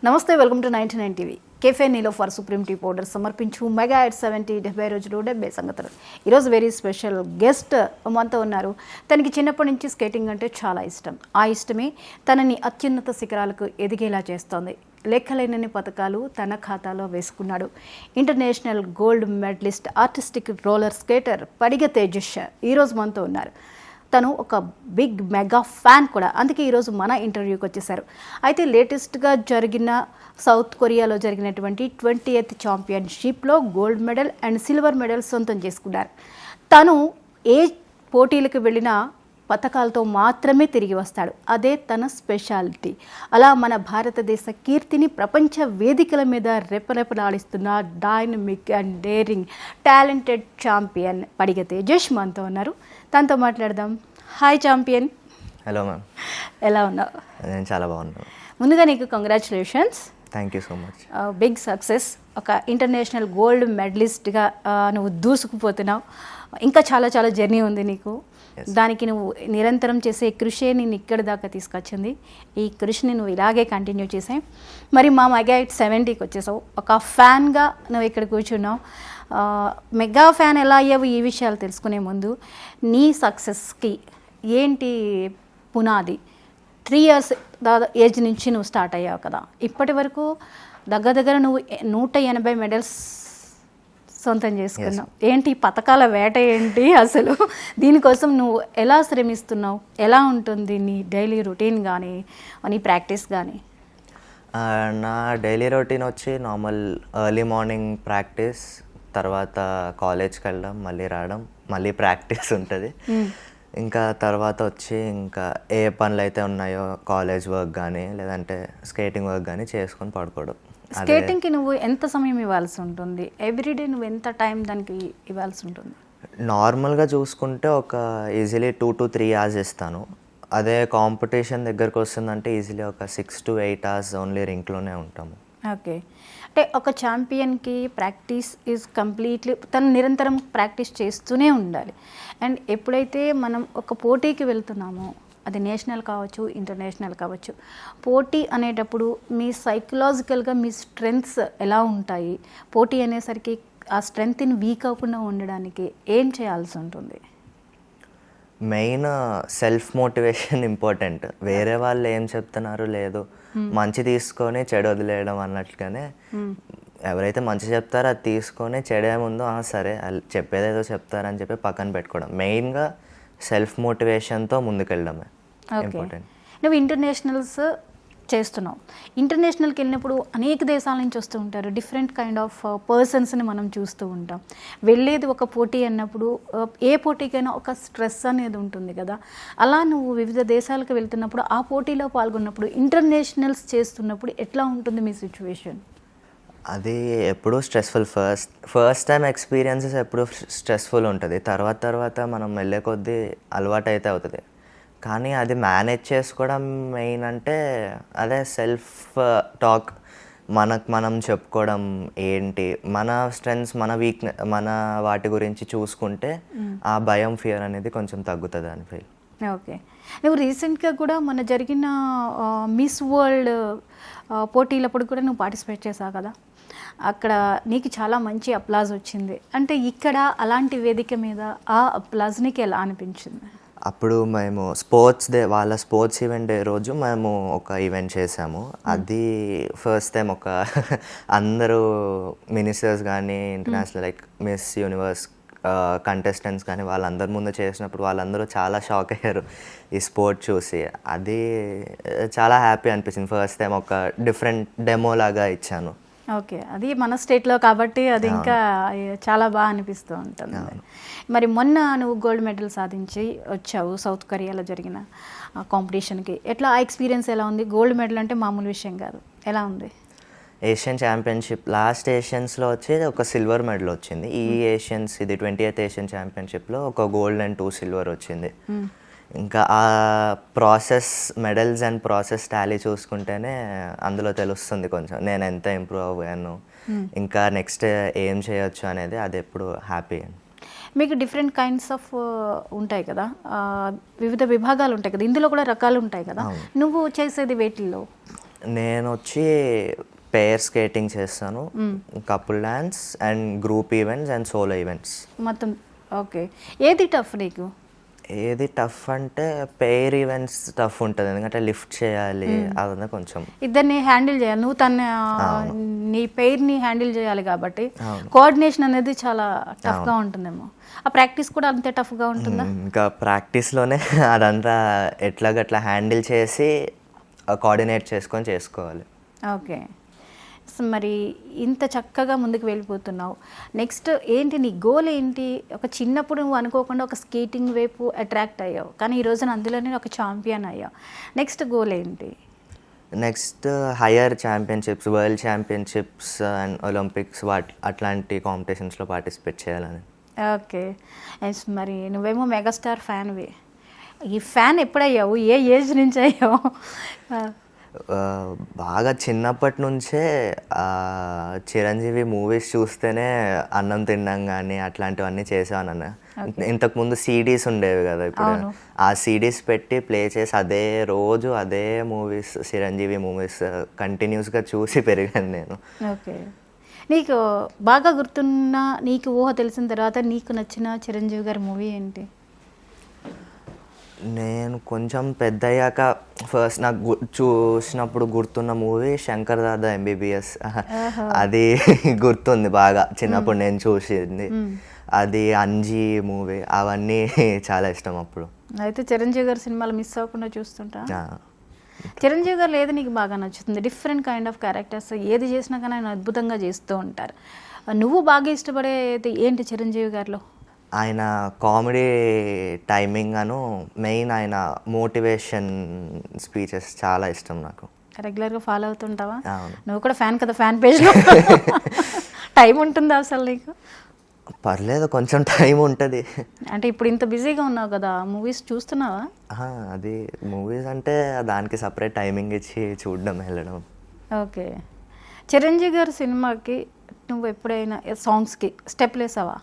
నమస్తే, welcome to 99 TV. Cafe Niloufer supreme tea powder సమర్పించు mega at 70 70 రోజులు 70 సంగతులు. ఈరోజు వెరీ స్పెషల్ గెస్ట్ మనతో ఉన్నారు. తనకి చిన్నప్పటి నుంచి స్కేటింగ్ అంటే చాలా ఇష్టం. ఆ ఇష్టమే తనని అత్యున్నత శిఖరాలకు ఎదిగేలా చేస్తోంది. లెక్కలేనన్ని పథకాలు తన ఖాతాలో వేసుకున్నాడు. International gold medallist artistic roller skater Padiga Tejas ఈరోజు మనతో ఉన్నారు. తను ఒక బిగ్ మెగా ఫ్యాన్ కూడా, అందుకే ఈరోజు మన ఇంటర్వ్యూకి వచ్చేసారు. అయితే లేటెస్ట్గా జరిగిన సౌత్ కొరియాలో జరిగినటువంటి 20th ఛాంపియన్షిప్లో gold medal and silver medal సొంతం చేసుకున్నారు. తను ఏ పోటీలకు వెళ్ళినా పథకాలతో మాత్రమే తిరిగి వస్తాడు. అదే తన స్పెషాలిటీ. అలా మన భారతదేశ కీర్తిని ప్రపంచ వేదికల మీద రెపరెపలాడిస్తున్న dynamic and daring talented champion Padiga Tejas మనతో ఉన్నారు. తనతో మాట్లాడదాం. Hi champion. హలో మ్యామ్, ఎలా ఉన్నావు? నేను చాలా బాగున్నాను. ముందుగా నీకు congratulations. Thank you so much. Big success. ఒక ఇంటర్నేషనల్ గోల్డ్ మెడలిస్ట్గా నువ్వు దూసుకుపోతున్నావు. ఇంకా చాలా చాలా జర్నీ ఉంది నీకు. దానికి నువ్వు నిరంతరం చేసే కృషి నేను ఇక్కడి దాకా తీసుకొచ్చింది. ఈ కృషిని నువ్వు ఇలాగే కంటిన్యూ చేసాయి. మరి మా మెగా 70కి వచ్చేసావు. ఒక ఫ్యాన్గా నువ్వు ఇక్కడ కూర్చున్నావు. మెగా ఫ్యాన్ ఎలా అయ్యావు ఈ విషయాలు తెలుసుకునే ముందు నీ సక్సెస్కి ఏంటి పునాది? 3 years ఏజ్ నుంచి నువ్వు స్టార్ట్ అయ్యావు కదా. ఇప్పటి వరకు దగ్గర నువ్వు 180 మెడల్స్ సొంతం చేసుకున్నావు. ఏంటి పథకాల వేట ఏంటి అసలు? దీనికోసం నువ్వు ఎలా శ్రమిస్తున్నావు? ఎలా ఉంటుంది నీ డైలీ రొటీన్ కానీ నీ ప్రాక్టీస్ కానీ? నా డైలీ రొటీన్ వచ్చి నార్మల్ ఎర్లీ మార్నింగ్ ప్రాక్టీస్, తర్వాత కాలేజ్కి వెళ్ళడం, మళ్ళీ రావడం, మళ్ళీ ప్రాక్టీస్ ఉంటుంది. ఇంకా తర్వాత వచ్చి ఇంకా ఏ పనులు అయితే ఉన్నాయో కాలేజ్ వర్క్ కానీ లేదంటే స్కేటింగ్ వర్క్ కానీ చేసుకొని పడుకోవడం. స్కేటింగ్కి నువ్వు ఎంత సమయం ఇవ్వాల్సి ఉంటుంది? ఎవ్రీడే నువ్వు ఎంత టైం దానికి ఇవ్వాల్సి ఉంటుంది? నార్మల్గా చూసుకుంటే ఒక ఈజీలీ 2 to 3 hours ఇస్తాను. అదే కాంపిటీషన్ దగ్గరకు వస్తుందంటే ఈజీలీ ఒక 6 to 8 hours ఓన్లీ రింక్లోనే ఉంటాము. ఓకే. అంటే ఒక ఛాంపియన్కి ప్రాక్టీస్ ఈజ్ కంప్లీట్లీ తను నిరంతరం ప్రాక్టీస్ చేస్తూనే ఉండాలి. అండ్ ఎప్పుడైతే మనం ఒక పోటీకి వెళ్తున్నామో, అది నేషనల్ కావచ్చు, ఇంటర్నేషనల్ కావచ్చు, పోటీ అనేటప్పుడు మీ సైకలాజికల్గా మీ స్ట్రెంగ్త్స్ ఎలా ఉంటాయి? పోటీ అనేసరికి ఆ స్ట్రెంగ్త్ని వీక్ అవ్వకుండా ఉండడానికి ఏం చేయాల్సి ఉంటుంది? Main self motivation important. వేరే వాళ్ళు ఏం చెప్తున్నారు లేదు, మంచి తీసుకొని చెడు వదిలేయడం అన్నట్లుగానే ఎవరైతే మంచి చెప్తారో అది తీసుకొని చెడే ముందు సరే చెప్పేదేదో చెప్తారని చెప్పి పక్కన పెట్టుకోవడం. మెయిన్గా సెల్ఫ్ మోటివేషన్తో ముందుకెళ్ళడమే ఇంపార్టెంట్. నువ్వు ఇంటర్నేషనల్స్ చేస్తున్నావు. ఇంటర్నేషనల్కి వెళ్ళినప్పుడు అనేక దేశాల నుంచి వస్తూ ఉంటారు. డిఫరెంట్ కైండ్ ఆఫ్ పర్సన్స్ని మనం చూస్తూ ఉంటాం. వెళ్ళేది ఒక పోటీ అన్నప్పుడు ఏ పోటీకైనా ఒక స్ట్రెస్ అనేది ఉంటుంది కదా. అలా నువ్వు వివిధ దేశాలకు వెళ్తున్నప్పుడు, ఆ పోటీలో పాల్గొన్నప్పుడు, ఇంటర్నేషనల్స్ చేస్తున్నప్పుడు ఎట్లా ఉంటుంది మీ సిచ్యువేషన్? అది ఎప్పుడూ స్ట్రెస్ఫుల్. ఫస్ట్ టైం ఎక్స్పీరియన్సెస్ ఎప్పుడు స్ట్రెస్ఫుల్ ఉంటుంది. తర్వాత మనం వెళ్ళే కొద్దీ అలవాటు అయితే అవుతుంది. కానీ అది మేనేజ్ చేసుకోవడం మెయిన్. అంటే అదే సెల్ఫ్ టాక్, మనకు మనం చెప్పుకోవడం ఏంటి, మన స్ట్రెంగ్స్, మన వీక్నెస్, మన వాటి గురించి చూసుకుంటే ఆ భయం, ఫియర్ అనేది కొంచెం తగ్గుతుంది అని ఫీల్. ఓకే. నువ్వు రీసెంట్గా కూడా మన జరిగిన మిస్ వరల్డ్ పోటీలప్పుడు కూడా నువ్వు పార్టిసిపేట్ చేసావు కదా. అక్కడ నీకు చాలా మంచి అప్లాజ్ వచ్చింది. అంటే ఇక్కడ అలాంటి వేదిక మీద ఆ అప్లాజ్ నీకు ఎలా అనిపించింది? అప్పుడు మేము స్పోర్ట్స్ డే, వాళ్ళ స్పోర్ట్స్ ఈవెంట్ డే రోజు మేము ఒక ఈవెంట్ చేసాము. అది ఫస్ట్ టైం ఒక అందరూ మినిస్టర్స్ కానీ international like miss universe contestants కానీ వాళ్ళందరి ముందు చేసినప్పుడు వాళ్ళందరూ చాలా షాక్ అయ్యారు ఈ స్పోర్ట్ చూసి. అది చాలా హ్యాపీ అనిపించింది. ఫస్ట్ టైం ఒక డిఫరెంట్ డెమో లాగా ఇచ్చాను. ఓకే. అది మన స్టేట్లో కాబట్టి అది ఇంకా చాలా బాగా అనిపిస్తూ ఉంటుంది. మరి మొన్న నువ్వు గోల్డ్ మెడల్ సాధించి వచ్చావు సౌత్ కొరియాలో జరిగిన కాంపిటీషన్కి. ఎట్లా ఆ ఎక్స్పీరియన్స్ ఎలా ఉంది? గోల్డ్ మెడల్ అంటే మామూలు విషయం కాదు. ఎలా ఉంది? ఏషియన్ ఛాంపియన్షిప్ లాస్ట్ ఏషియన్స్లో వచ్చి ఒక సిల్వర్ మెడల్ వచ్చింది. ఈ ఏషియన్స్, ఇది 20th ఏషియన్ ఛాంపియన్షిప్లో ఒక గోల్డ్ అండ్ 2 సిల్వర్ వచ్చింది. ఇంకా ఆ process, medals and process tally చూసుకుంటేనే అందులో తెలుస్తుంది కొంచెం నేను ఎంత ఇంప్రూవ్ అవ్వాను, ఇంకా నెక్స్ట్ ఏం చేయొచ్చు అనేది. అది ఎప్పుడు హ్యాపీ. మీకు డిఫరెంట్ కైండ్స్ ఆఫ్ ఉంటాయి కదా, వివిధ విభాగాలు ఉంటాయి కదా, ఇందులో కూడా రకాలు ఉంటాయి కదా. నువ్వు చేసేది వేటిల్లో? నేను వచ్చి పేర్ స్కేటింగ్ చేస్తాను, couple dance and group events and solo events. మొత్తం ఓకే. ఏది టఫ్ నీకు? ఏది టఫ్ అంటే పేర్ ఈవెంట్స్ టఫ్ ఉంటుంది, ఎందుకంటే లిఫ్ట్ చేయాలి, అదంతా కొంచెం ఇద్దరిని హ్యాండిల్ చేయాలి, నువ్వు నీ పెయిర్ని హ్యాండిల్ చేయాలి కాబట్టి కోఆర్డినేషన్ అనేది చాలా టఫ్గా ఉంటుందేమో. ఆ ప్రాక్టీస్ కూడా అంతే టఫ్గా ఉంటుందా? ఇంకా ప్రాక్టీస్లోనే అదంతా ఎట్లాగట్లా హ్యాండిల్ చేసి కోఆర్డినేట్ చేసుకొని చేసుకోవాలి. ఓకే. మరి ఇంత చక్కగా ముందుకు వెళ్ళిపోతున్నావు, నెక్స్ట్ ఏంటి నీ గోల్ ఏంటి? ఒక చిన్నప్పుడు నువ్వు అనుకోకుండా ఒక స్కేటింగ్ వైపు అట్రాక్ట్ అయ్యావు, కానీ ఈ రోజున అందులోనే ఒక ఛాంపియన్ అయ్యావు. నెక్స్ట్ గోల్ ఏంటి? Next higher championships, world championships and Olympics అట్లాంటి కాంపిటీషన్స్లో పార్టిసిపేట్ చేయాలని. ఓకే. మరి నువ్వేమో మెగాస్టార్ ఫ్యాన్వి, ఈ ఫ్యాన్ ఎప్పుడయ్యావు, ఏ ఏజ్ నుంచి అయ్యావు? బాగా చిన్నప్పటి నుంచే చిరంజీవి మూవీస్ చూస్తేనే అన్నం తినడం కానీ అట్లాంటివన్నీ చేసేవాను. ఇంతకుముందు సీడీస్ ఉండేవి కదా, ఇప్పుడు ఆ సీడీస్ పెట్టి ప్లే చేసి అదే రోజు అదే మూవీస్, చిరంజీవి మూవీస్ కంటిన్యూస్గా చూసి పెరిగాను నేను. ఓకే. నీకు బాగా గుర్తున్న, నీకు ఊహ తెలిసిన తర్వాత నీకు నచ్చిన చిరంజీవి గారి మూవీ ఏంటి? నేను కొంచెం పెద్ద అయ్యాక ఫస్ట్ నాకు చూసినప్పుడు గుర్తున్న మూవీ శంకర్ దాదా ఎంబీబీఎస్. అది గుర్తుంది బాగా, చిన్నప్పుడు నేను చూసింది అది. అంజీ మూవీ, అవన్నీ చాలా ఇష్టం అప్పుడు. అయితే చిరంజీవి గారి సినిమాలు మిస్ అవ్వకుండా చూస్తుంటా. చిరంజీవి గారు ఏది నీకు బాగా నచ్చుతుంది? డిఫరెంట్ కైండ్ ఆఫ్ క్యారెక్టర్స్ ఏది చేసినా కానీ ఆయన అద్భుతంగా చేస్తూ ఉంటారు. నువ్వు బాగా ఇష్టపడేది ఏంటి చిరంజీవి గారిలో? ఆయన కామెడీ టైమింగ్ అను మెయిన్ ఆయన మోటివేషన్ స్పీచెస్ చాలా ఇష్టం నాకు. రెగ్యులర్గా ఫాలో అవుతుంటావా? అవును. నువ్వు కూడా ఫ్యాన్ కదా, ఫ్యాన్ పేజ్లో టైం ఉంటుందా అసలు నీకు? పర్లేదు, కొంచెం టైం ఉంటుంది. అంటే ఇప్పుడు ఇంత బిజీగా ఉన్నావు కదా, మూవీస్ చూస్తున్నావా? అది మూవీస్ అంటే దానికి సపరేట్ టైమింగ్ ఇచ్చి చూడడం, వెళ్ళడం. ఓకే. చిరంజీవి గారి సినిమాకి నువ్వు ఎప్పుడైనా సాంగ్స్కి స్టెప్ వేసావా?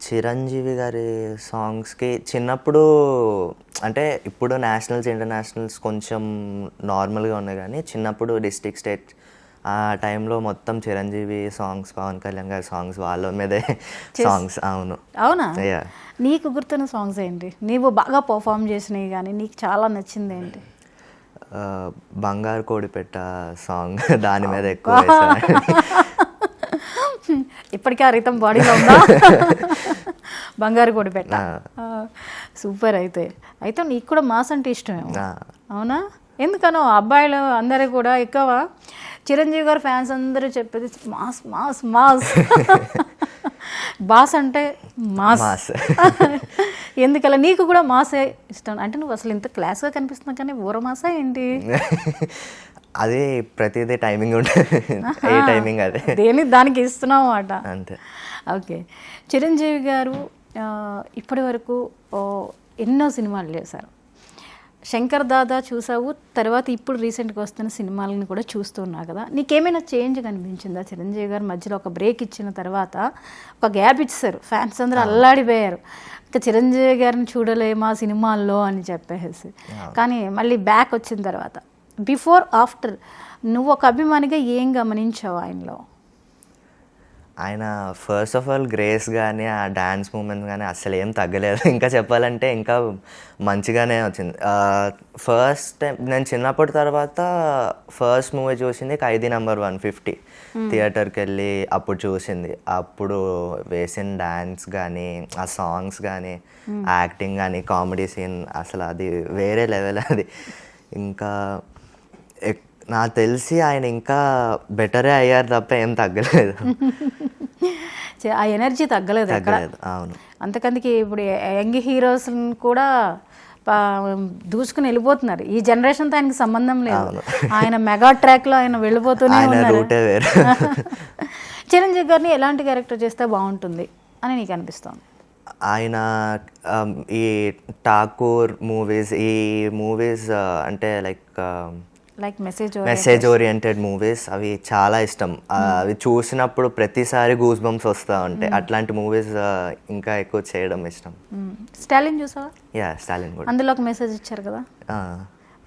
చిరంజీవి గారి సాంగ్స్కి చిన్నప్పుడు, అంటే ఇప్పుడు నేషనల్స్ ఇంటర్నేషనల్స్ కొంచెం నార్మల్గా ఉన్నాయి, కానీ చిన్నప్పుడు డిస్ట్రిక్ట్ స్టేట్ ఆ టైంలో మొత్తం చిరంజీవి సాంగ్స్, పవన్ కళ్యాణ్ గారి సాంగ్స్, వాళ్ళ మీదే సాంగ్స్. అవునా? నీకు గుర్తున్న సాంగ్స్ ఏంటి, నీవు బాగా పర్ఫామ్ చేసినవి కానీ నీకు చాలా నచ్చింది ఏంటి? బంగారు కోడిపెట్ట సాంగ్, దాని మీద ఎక్కువ ఇప్పటికే ఆ రితం బాడీలో ఉందా? బంగారు కోడిపెట్ట సూపర్. అయితే నీకు కూడా మాస్ అంటే ఇష్టమేమో, అవునా? ఎందుకనో అబ్బాయిలు అందరూ కూడా ఎక్కువ చిరంజీవి గారు ఫ్యాన్స్ అందరూ చెప్పేది మాస్ మాస్ మాస్. బాస్ అంటే మాస్. ఎందుకలా నీకు కూడా మాసే ఇష్టం? అంటే నువ్వు అసలు ఇంత క్లాస్గా కనిపిస్తున్నావు కానీ ఊర మాసా ఏంటి? అది ప్రతిదీ టైమింగ్ ఉంటుంది, ఏ టైమింగ్ అదే, దేని దానికి ఇస్తున్నావు అట, అంతే. ఓకే. చిరంజీవి గారు ఇప్పటి వరకు ఎన్నో సినిమాలు చేశారు. శంకర్ దాదా చూసావు, తర్వాత ఇప్పుడు రీసెంట్గా వస్తున్న సినిమాలను కూడా చూస్తున్నావు కదా, నీకేమైనా చేంజ్ కనిపించిందా? చిరంజీవి గారు మధ్యలో ఒక బ్రేక్ ఇచ్చిన తర్వాత ఒక గ్యాప్ ఇచ్చారు, ఫ్యాన్స్ అందరూ అల్లాడిపోయారు, ఇంకా చిరంజీవి గారిని చూడలేమా సినిమాల్లో అని చెప్పేసి. కానీ మళ్ళీ బ్యాక్ వచ్చిన తర్వాత బిఫోర్ ఆఫ్టర్ నువ్వు ఒక అభిమానిగా ఏం గమనించావు ఆయనలో? ఆయన ఫస్ట్ ఆఫ్ ఆల్ గ్రేస్ కానీ ఆ డ్యాన్స్ మూమెంట్ కానీ అసలు ఏం తగ్గలేదు, ఇంకా చెప్పాలంటే ఇంకా మంచిగానే వచ్చింది. ఫస్ట్ టైం నేను చిన్నప్పటి తర్వాత ఫస్ట్ మూవీ చూసింది ఖైదీ నంబర్ 150, థియేటర్కి వెళ్ళి అప్పుడు చూసింది. అప్పుడు వేసిన డ్యాన్స్ కానీ, ఆ సాంగ్స్ కానీ, యాక్టింగ్ కానీ, కామెడీ సీన్, అసలు అది వేరే లెవెల్ అది. ఇంకా నాకు తెలిసి ఆయన ఇంకా బెటరే అయ్యారు తప్ప ఏం తగ్గలేదు. ఆ ఎనర్జీ తగ్గలేదు. అవును. అంతకందుకే ఇప్పుడు యంగ్ హీరోస్ కూడా దూసుకుని వెళ్ళిపోతున్నారు. ఈ జనరేషన్తో ఆయనకి సంబంధం లేదు, ఆయన మెగా ట్రాక్లో ఆయన వెళ్ళిపోతూనే ఉన్నారు. చిరంజీవి గారిని ఎలాంటి క్యారెక్టర్ చేస్తే బాగుంటుంది అని నీకు అనిపిస్తుంది? ఆయన ఈ ఠాకూర్ మూవీస్, ఈ మూవీస్ అంటే లైక్ మెసేజ్ ఓరియంటెడ్ మూవీస్, అవి చాలా ఇష్టం. అవి చూసినప్పుడు ప్రతిసారి గూస్ బంప్స్ వస్తూ ఉంటాయి. అట్లాంటి మూవీస్ ఇంకా ఎక్కువ చేయడం ఇష్టం. స్టాలిన్ చూసావా? స్టాలిన్ కూడా, అందులో ఒక మెసేజ్ ఇచ్చారు కదా,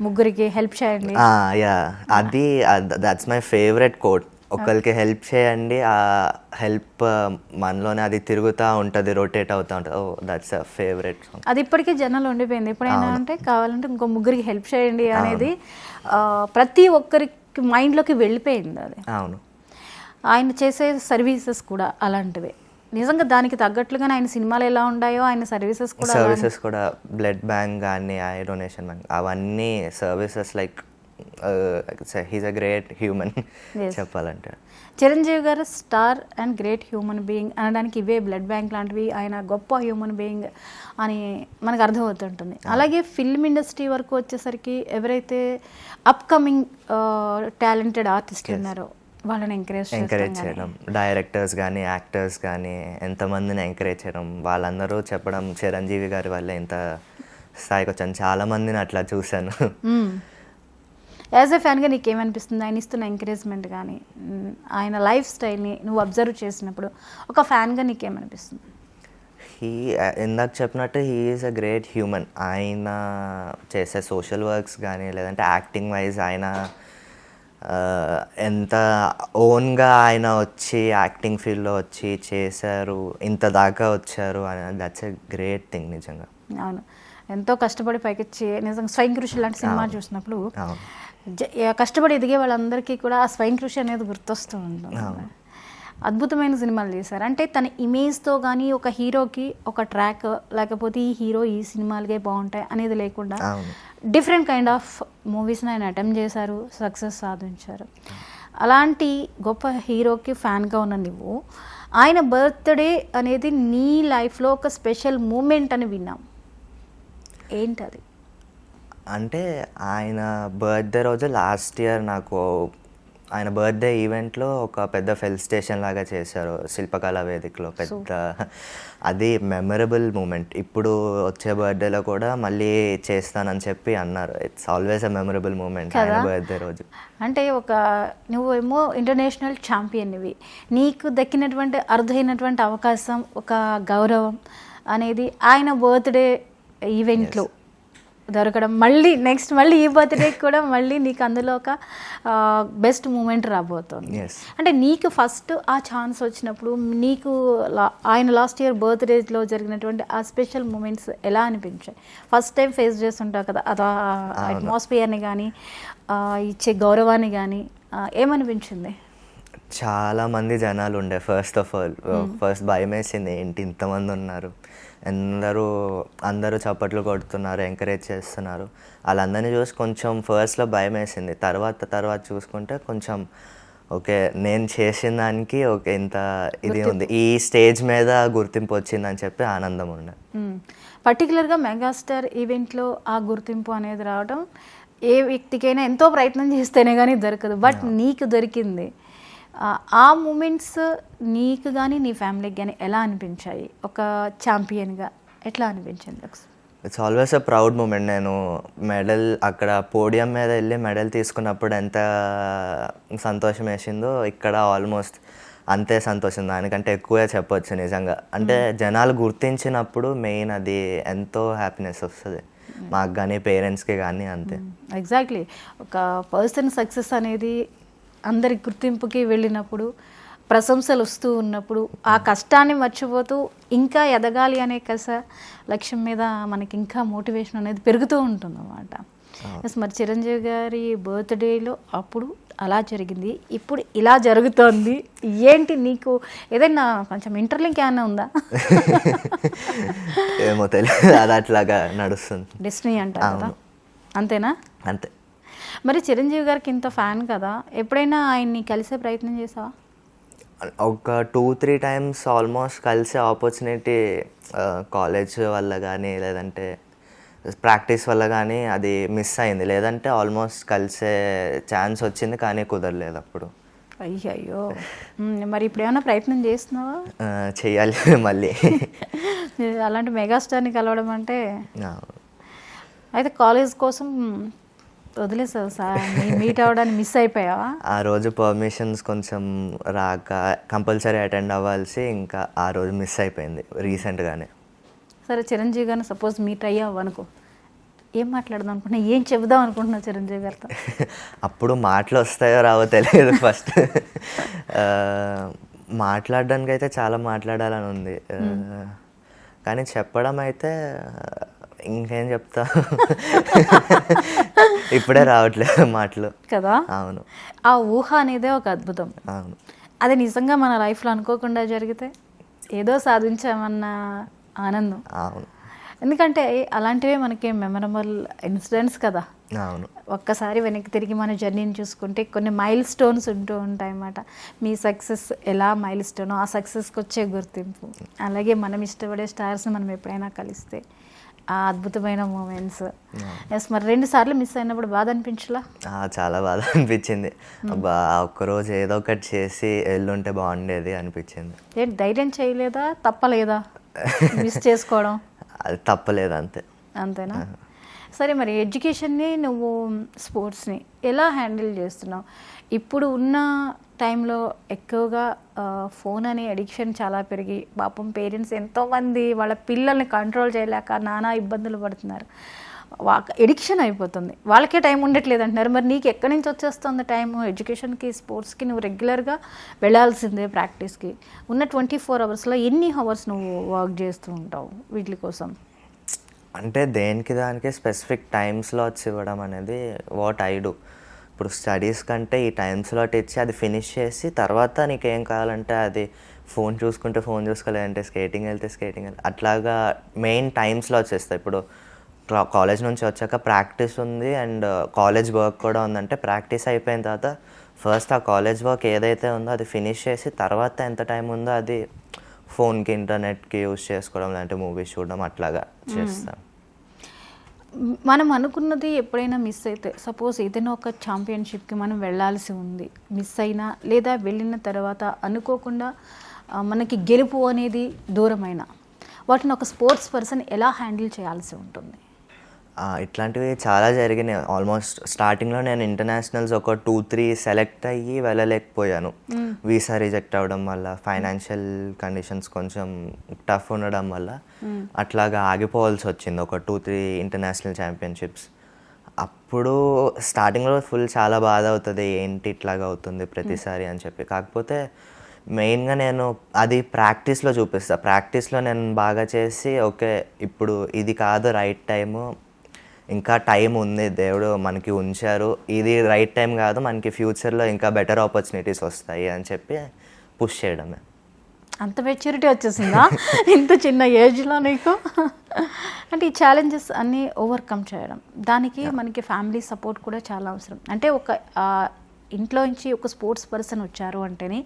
ముగ్గురికి హెల్ప్ చేయండి. యా అది దట్స్ మై ఫేవరెట్ కోట్. ఒకరికి హెల్ప్ చేయండి, ఆ హెల్ప్ మనలోనే అది తిరుగుతూ ఉంటుంది, రొటేట్ అవుతూ ఉంటుంది. Oh that's a favourite song. అది ఇప్పటికీ జనాలు ఉండిపోయింది. ఎప్పుడైనా అంటే కావాలంటే ఇంకో ముగ్గురికి హెల్ప్ చేయండి అనేది ప్రతి ఒక్కరికి మైండ్లోకి వెళ్ళిపోయింది అది. అవును, ఆయన చేసే సర్వీసెస్ కూడా అలాంటివే. నిజంగా దానికి తగ్గట్లుగానే ఆయన సినిమాలు ఎలా ఉన్నాయో ఆయన సర్వీసెస్ కూడా బ్లడ్ బ్యాంక్ కానీ ఐ డొనేషన్ బ్యాంక్ అవన్నీ services like he's a great human చెప్పాలంటే. చిరంజీవి గారు star and great human being అనడానికి ఇవే బ్లడ్ బ్యాంక్ లాంటివి, ఆయన గొప్ప హ్యూమన్ బీయింగ్ అని మనకు అర్థమవుతుంటుంది. అలాగే ఫిల్మ్ ఇండస్ట్రీ వరకు వచ్చేసరికి ఎవరైతే అప్కమింగ్ టాలెంటెడ్ ఆర్టిస్టులు ఉన్నారో వాళ్ళని ఎంకరేజ్ చేయడం, డైరెక్టర్స్ కానీ యాక్టర్స్ కానీ ఎంతమందిని ఎంకరేజ్ చేయడం, వాళ్ళందరూ చెప్పడం చిరంజీవి గారి వల్ల ఇంత స్థాయికి వచ్చాను. చాలామందిని అట్లా చూశాను. యాజ్ ఎ ఫ్యాన్గా నీకేమనిపిస్తుంది ఆయన ఇస్తున్న ఎంకరేజ్మెంట్ కానీ ఆయన లైఫ్ స్టైల్ని నువ్వు అబ్జర్వ్ చేసినప్పుడు ఒక ఫ్యాన్గా నీకేమనిపిస్తుంది? ఇందాక చెప్పినట్టు he is a great human. ఆయన చేసే సోషల్ వర్క్స్ కానీ లేదంటే యాక్టింగ్ వైజ్ ఆయన ఎంత ఓన్గా ఆయన వచ్చి యాక్టింగ్ ఫీల్డ్లో వచ్చి చేశారు, ఇంత దాకా వచ్చారు అని దట్స్ ఎ గ్రేట్ థింగ్ నిజంగా. అవును, ఎంతో కష్టపడి పైకి నిజంగా స్వయం కృషి లాంటి సినిమా చూసినప్పుడు కష్టపడి ఎదిగే వాళ్ళందరికీ కూడా ఆ స్వయం కృషి అనేది గుర్తొస్తూ ఉంటుంది. అద్భుతమైన సినిమాలు చేశారు. అంటే తన ఇమేజ్తో కానీ ఒక హీరోకి ఒక ట్రాక్ లేకపోతే ఈ హీరో ఈ సినిమాలకే బాగుంటాయి అనేది లేకుండా డిఫరెంట్ కైండ్ ఆఫ్ మూవీస్ని ఆయన అటెంప్ట్ చేశారు, సక్సెస్ సాధించారు. అలాంటి గొప్ప హీరోకి ఫ్యాన్గా ఉన్న నువ్వు ఆయన బర్త్డే అనేది నీ లైఫ్లో ఒక స్పెషల్ మూమెంట్ అని విన్నాం, ఏంటది? అంటే ఆయన బర్త్డే రోజు లాస్ట్ ఇయర్ నాకు ఆయన బర్త్డే ఈవెంట్లో ఒక పెద్ద ఫెల్ స్టేషన్ లాగా చేశారు శిల్పకళా వేదికలో. పెద్ద అది మెమరబుల్ మూమెంట్. ఇప్పుడు వచ్చే బర్త్డేలో కూడా మళ్ళీ చేస్తానని చెప్పి అన్నారు. It's always a memorable moment ఆయన బర్త్డే రోజు. అంటే నువ్వేమో ఇంటర్నేషనల్ ఛాంపియన్వి, నీకు దక్కినటువంటి అరుదైనటువంటి అవకాశం, ఒక గౌరవం అనేది ఆయన బర్త్డే ఈవెంట్లో దొరకడం, మళ్ళీ ఈ బర్త్డేకి కూడా మళ్ళీ నీకు అందులో ఒక బెస్ట్ మూమెంట్ రాబోతుంది. అంటే నీకు ఫస్ట్ ఆ ఛాన్స్ వచ్చినప్పుడు నీకు ఆయన లాస్ట్ ఇయర్ బర్త్డేలో జరిగినటువంటి ఆ స్పెషల్ మూమెంట్స్ ఎలా అనిపించాయి? ఫస్ట్ టైం ఫేస్ చేస్తుంటావు కదా, అది అట్మాస్ఫియర్ని కానీ ఇచ్చే గౌరవాన్ని కానీ ఏమనిపించింది? చాలామంది జనాలు ఉండే. ఫస్ట్ భయం వేసింది, ఏంటి ఇంతమంది ఉన్నారు, అందరూ చప్పట్లు కొడుతున్నారు, ఎంకరేజ్ చేస్తున్నారు. వాళ్ళందరినీ చూసి కొంచెం ఫస్ట్లో భయం వేసింది. తర్వాత చూసుకుంటే కొంచెం ఓకే, నేను చేసిన దానికి ఓకే ఇంత ఇది ఉంది, ఈ స్టేజ్ మీద గుర్తింపు వచ్చిందని చెప్పి ఆనందం ఉండే. పర్టికులర్గా మెగాస్టార్ ఈవెంట్లో ఆ గుర్తింపు అనేది రావడం ఏ వ్యక్తికైనా ఎంతో ప్రయత్నం చేస్తేనే కానీ దొరకదు, బట్ నీకు దొరికింది. ఆ మూమెంట్స్ నీకు కానీ నీ ఫ్యామిలీకి కానీ ఎలా అనిపించాయి? ఒక ఛాంపియన్గా ఎట్లా అనిపించింది? It's always a proud moment. నేను మెడల్ అక్కడ పోడియం మీద వెళ్ళి మెడల్ తీసుకున్నప్పుడు ఎంత సంతోషం వేసిందో ఇక్కడ ఆల్మోస్ట్ అంతే సంతోషం, దానికంటే ఎక్కువే చెప్పొచ్చు నిజంగా. అంటే జనాలు గుర్తించినప్పుడు మెయిన్ అది ఎంతో హ్యాపీనెస్ వస్తుంది మాకు కానీ పేరెంట్స్కి కానీ. అంతే, ఎగ్జాక్ట్లీ. ఒక పర్సన్ సక్సెస్ అనేది అందరి గుర్తింపుకి వెళ్ళినప్పుడు, ప్రశంసలు వస్తూ ఉన్నప్పుడు ఆ కష్టాన్ని మర్చిపోతూ ఇంకా ఎదగాలి అనే లక్ష్యం మీద మనకి ఇంకా మోటివేషన్ అనేది పెరుగుతూ ఉంటుంది అన్నమాట. మరి చిరంజీవి గారి బర్త్డేలో అప్పుడు అలా జరిగింది, ఇప్పుడు ఇలా జరుగుతోంది. ఏంటి నీకు ఏదైనా కొంచెం ఇంటర్లింక్ ఏమైనా ఉందా? ఏమో తెలియదు, అది అట్లాగా నడుస్తుంది. డెస్టినీ అంటారు కదా, అంతేనా? అంతే. మరి చిరంజీవి గారికి ఇంత ఫ్యాన్ కదా, ఎప్పుడైనా ఆయన్ని కలిసే ప్రయత్నం చేసావా? ఒక 2-3 టైమ్స్ ఆల్మోస్ట్ కలిసే ఆపర్చునిటీ కాలేజ్ వల్ల కానీ లేదంటే ప్రాక్టీస్ వల్ల కానీ అది మిస్ అయింది. లేదంటే ఆల్మోస్ట్ కలిసే ఛాన్స్ వచ్చింది కానీ కుదరలేదు అప్పుడు. అయ్యో, మరి ఇప్పుడు ఏమైనా ప్రయత్నం చేస్తున్నావా? చెయ్యాలి మళ్ళీ. అలాంటి మెగాస్టార్ని కలవడం అంటే. అయితే కాలేజ్ కోసం వదిలేసావు సార్, మీట్ అవ్వడానికి మిస్ అయిపోయావా? ఆ రోజు పర్మిషన్స్ కొంచెం రాక కంపల్సరీ అటెండ్ అవ్వాల్సి, ఇంకా ఆ రోజు మిస్ అయిపోయింది రీసెంట్గానే. సరే, చిరంజీవి గారిని సపోజ్ మీట్ అయ్యావు అనుకో, ఏం మాట్లాడదాం అనుకుంటున్నా, ఏం చెబుదాం అనుకుంటున్నావు చిరంజీవి గారితో? అప్పుడు మాటలు వస్తాయో రావో తెలియదు ఫస్ట్. మాట్లాడడానికి అయితే చాలా మాట్లాడాలని ఉంది. కానీ చెప్పడం అయితే ఇంకేం చెప్తా, ఇప్పుడే రావట్లేదు మాటలు కదా. అవును. ఆ ఊహ అనేదే ఒక అద్భుతం. అవును. అది నిజంగా మన లైఫ్లో అనుకోకుండా జరిగితే ఏదో సాధించామన్న ఆనందం. అవును. ఎందుకంటే అలాంటివే మనకి మెమరబుల్ ఇన్సిడెంట్స్ కదా. అవును. ఒక్కసారి వెనక్కి తిరిగి మన జర్నీని చూసుకుంటే కొన్ని మైల్ స్టోన్స్ ఉంటూ ఉంటాయి అన్నమాట. మీ సక్సెస్ ఎలా మైల్ స్టోనో ఆ సక్సెస్కి వచ్చే గుర్తింపు, అలాగే మనం ఇష్టపడే స్టార్స్ని మనం ఎప్పుడైనా కలిస్తే ఆ అద్భుతమైన మూమెంట్స్. ఎస్, మరి 2 సార్లు మిస్ అయినప్పుడు బాధ అనిపించలా? చాలా బాధ అనిపించింది. అబ్బా ఒక్కరోజు ఏదో ఒకటి చేసి వెళ్ళుంటే బాగుండేది అనిపించింది. ఏంటి ధైర్యం చేయలేదా, తప్పలేదా మిస్ చేసుకోవడం? అది తప్పలేదు అంతే. అంతేనా? సరే, మరి ఎడ్యుకేషన్ని నువ్వు స్పోర్ట్స్ని ఎలా హ్యాండిల్ చేస్తున్నావు? ఇప్పుడు ఉన్న టైంలో ఎక్కువగా ఫోన్ అనే అడిక్షన్ చాలా పెరిగి పాపం పేరెంట్స్ ఎంతోమంది వాళ్ళ పిల్లల్ని కంట్రోల్ చేయలేక నానా ఇబ్బందులు పడుతున్నారు. ఎడిక్షన్ అయిపోతుంది, వాళ్ళకే టైం ఉండట్లేదు అంటున్నారు. మరి నీకు ఎక్కడి నుంచి వచ్చేస్తుంది టైము? ఎడ్యుకేషన్కి, స్పోర్ట్స్కి నువ్వు రెగ్యులర్గా వెళ్ళాల్సిందే ప్రాక్టీస్కి. ఉన్న 24 అవర్స్లో ఎన్ని అవర్స్ నువ్వు వర్క్ చేస్తూ ఉంటావు వీటి కోసం? అంటే దేనికి దానికి స్పెసిఫిక్ టైమ్ స్లాట్స్ ఇవ్వడం అనేది వాట్ ఐ డూ. ఇప్పుడు స్టడీస్ కంటే ఈ టైమ్ స్లాట్ ఇచ్చి అది ఫినిష్ చేసి తర్వాత నీకేం కావాలంటే అది ఫోన్ చూసుకుంటే ఫోన్ చూసుకోలేదంటే స్కేటింగ్ వెళ్తే స్కేటింగ్ అట్లాగా మెయిన్ టైమ్ స్లాట్స్ ఇస్తాయి. ఇప్పుడు కాలేజ్ నుంచి వచ్చాక ప్రాక్టీస్ ఉంది అండ్ కాలేజ్ వర్క్ కూడా ఉందంటే ప్రాక్టీస్ అయిపోయిన తర్వాత ఫస్ట్ ఆ కాలేజ్ వర్క్ ఏదైతే ఉందో అది ఫినిష్ చేసి తర్వాత ఎంత టైం ఉందో అది ఫోన్కి ఇంటర్నెట్కి యూజ్ చేసుకోవడం, లేదంటే మూవీస్ చూడడం అట్లాగా చేస్తాం. మనం అనుకున్నది ఎప్పుడైనా మిస్ అయితే, సపోజ్ ఏదైనా ఒక ఛాంపియన్షిప్కి మనం వెళ్ళాల్సి ఉంది, మిస్ అయినా లేదా వెళ్ళిన తర్వాత అనుకోకుండా మనకి గెలుపు అనేది దూరమైన వాటిని ఒక స్పోర్ట్స్ పర్సన్ ఎలా హ్యాండిల్ చేయాల్సి ఉంటుంది? ఇట్లాంటివి చాలా జరిగినాయి. ఆల్మోస్ట్ స్టార్టింగ్లో నేను ఇంటర్నేషనల్స్ ఒక 2-3 సెలెక్ట్ అయ్యి వెళ్ళలేకపోయాను. వీసా రిజెక్ట్ అవ్వడం వల్ల, ఫైనాన్షియల్ కండిషన్స్ కొంచెం టఫ్ ఉండడం వల్ల అట్లాగా ఆగిపోవాల్సి వచ్చింది ఒక 2-3 ఇంటర్నేషనల్ ఛాంపియన్షిప్స్. అప్పుడు స్టార్టింగ్లో ఫుల్ చాలా బాధ అవుతుంది, ఏంటి ఇట్లాగా అవుతుంది ప్రతిసారి అని చెప్పి. కాకపోతే మెయిన్గా నేను అది ప్రాక్టీస్లో చూపిస్తాను. ప్రాక్టీస్లో నేను బాగా చేసి ఓకే ఇప్పుడు ఇది కాదు రైట్ టైము, ఇంకా టైం ఉంది, దేవుడు మనకి ఉంచారు, ఇది రైట్ టైం కాదు, మనకి ఫ్యూచర్లో ఇంకా బెటర్ ఆపర్చునిటీస్ వస్తాయి అని చెప్పి పుష్ చేయడమే. అంత మెచ్యూరిటీ వచ్చేసిందా ఇంత చిన్న ఏజ్లో నీకు? అంటే ఈ ఛాలెంజెస్ అన్నీ ఓవర్కమ్ చేయడం, దానికి మనకి ఫ్యామిలీ సపోర్ట్ కూడా చాలా అవసరం. అంటే ఒక ఇంట్లో నుంచి ఒక స్పోర్ట్స్ పర్సన్ వచ్చారు అంటేనే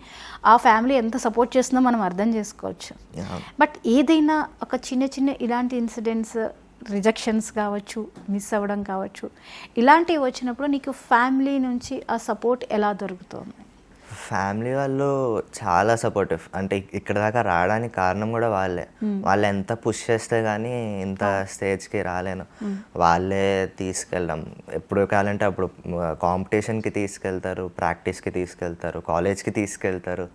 ఆ ఫ్యామిలీ ఎంత సపోర్ట్ చేస్తుందో మనం అర్థం చేసుకోవచ్చు. బట్ ఏదైనా ఒక చిన్న చిన్న ఇలాంటి ఇన్సిడెంట్స్, రిజెక్షన్స్ కావచ్చు, మిస్ అవ్వడం కావచ్చు, ఇలాంటివి వచ్చినప్పుడు నీకు ఫ్యామిలీ నుంచి ఆ సపోర్ట్ ఎలా దొరుకుతుంది? ఫ్యామిలీ వాళ్ళు చాలా సపోర్టివ్. అంటే ఇక్కడ దాకా రావడానికి కారణం కూడా వాళ్ళే. వాళ్ళు ఎంత పుష్ చేస్తే కానీ ఇంత స్టేజ్కి రాలేను. వాళ్ళే తీసుకెళ్ళడం, ఎప్పుడు కావాలంటే అప్పుడు కాంపిటీషన్కి తీసుకెళ్తారు, ప్రాక్టీస్కి తీసుకెళ్తారు, కాలేజ్కి తీసుకెళ్తారు.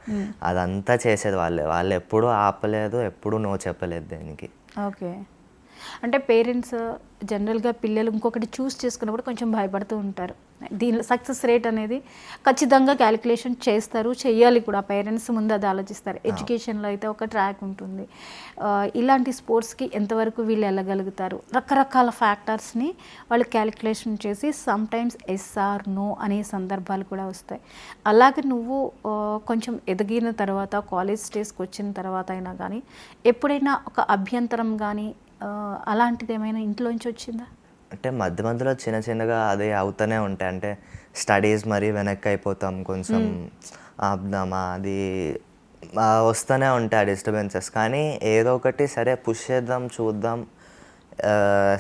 అదంతా చేసేది వాళ్ళే. వాళ్ళు ఎప్పుడూ ఆపలేదు, ఎప్పుడూ నో చెప్పలేదు దేనికి. ఓకే. అంటే పేరెంట్స్ జనరల్గా పిల్లలు ఇంకొకటి చూస్ చేసుకున్నప్పుడు కొంచెం భయపడుతూ ఉంటారు. దీనిలో సక్సెస్ రేట్ అనేది ఖచ్చితంగా క్యాలిక్యులేషన్ చేస్తారు, చెయ్యాలి కూడా. పేరెంట్స్ ముందు అది ఆలోచిస్తారు. ఎడ్యుకేషన్లో అయితే ఒక ట్రాక్ ఉంటుంది, ఇలాంటి స్పోర్ట్స్కి ఎంతవరకు వీళ్ళు వెళ్ళగలుగుతారు, రకరకాల ఫ్యాక్టర్స్ని వాళ్ళు క్యాలిక్యులేషన్ చేసి సమ్టైమ్స్ ఎస్ ఆర్ నో అనే సందర్భాలు కూడా వస్తాయి. అలాగే నువ్వు కొంచెం ఎదిగిన తర్వాత, కాలేజ్ స్టేజ్కి వచ్చిన తర్వాత అయినా కానీ ఎప్పుడైనా ఒక అభ్యంతరం కానీ అలాంటిది ఏమైనా ఇంట్లోంచి వచ్చిందా? అంటే మధ్య మధ్యలో చిన్న చిన్నగా అదే అవుతూనే ఉంటాయి. అంటే స్టడీస్ మరీ వెనక్కి అయిపోతాం, కొంచెం ఆపుదామా, అది వస్తూనే ఉంటాయి డిస్టర్బెన్సెస్. కానీ ఏదో ఒకటి సరే పుష్ చేద్దాం, చూద్దాం,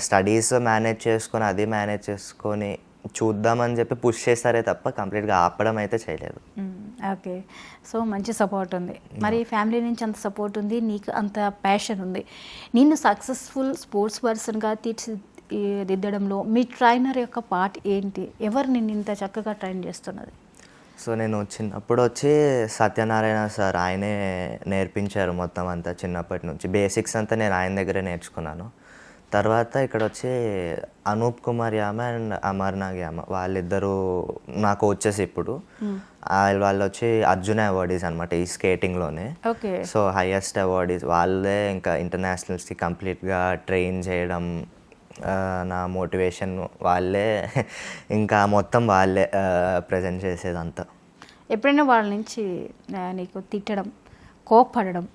స్టడీస్ మేనేజ్ చేసుకొని అది మేనేజ్ చేసుకొని చూద్దామని చెప్పి పుష్ చేస్తారే తప్ప కంప్లీట్గా ఆపడం అయితే చేయలేదు. ఓకే. సో మంచి సపోర్ట్ ఉంది. మరి ఫ్యామిలీ నుంచి అంత సపోర్ట్ ఉంది, నీకు అంత ప్యాషన్ ఉంది. నిన్ను సక్సెస్ఫుల్ స్పోర్ట్స్ పర్సన్గా తీర్చిదిద్దడంలో మీ ట్రైనర్ యొక్క పార్ట్ ఏంటి? ఎవరు నిన్ను ఇంత చక్కగా ట్రైన్ చేస్తున్నది? సో నేను చిన్నప్పుడు వచ్చి సత్యనారాయణ సార్, ఆయనే నేర్పించారు మొత్తం అంతా. చిన్నప్పటి నుంచి బేసిక్స్ అంతా నేను ఆయన దగ్గరే నేర్చుకున్నాను. తర్వాత ఇక్కడ వచ్చి అనూప్ కుమార్ యామ అండ్ అమర్నాగ్ యామ వాళ్ళిద్దరూ నా కోచెస్ ఇప్పుడు. వాళ్ళు వచ్చి అర్జున అవార్డీస్ అనమాట ఈ స్కేటింగ్లోనే. ఓకే. సో హైయెస్ట్ అవార్డీస్ వాళ్ళే. ఇంకా ఇంటర్నేషనల్స్కి కంప్లీట్గా ట్రైన్ చేయడం నా మోటివేషన్ వాళ్ళే. ఇంకా మొత్తం వాళ్ళే ప్రజెంట్ చేసేదంతా. ఎప్పుడైనా వాళ్ళ నుంచి నీకు తిట్టడం, కోప్పడడం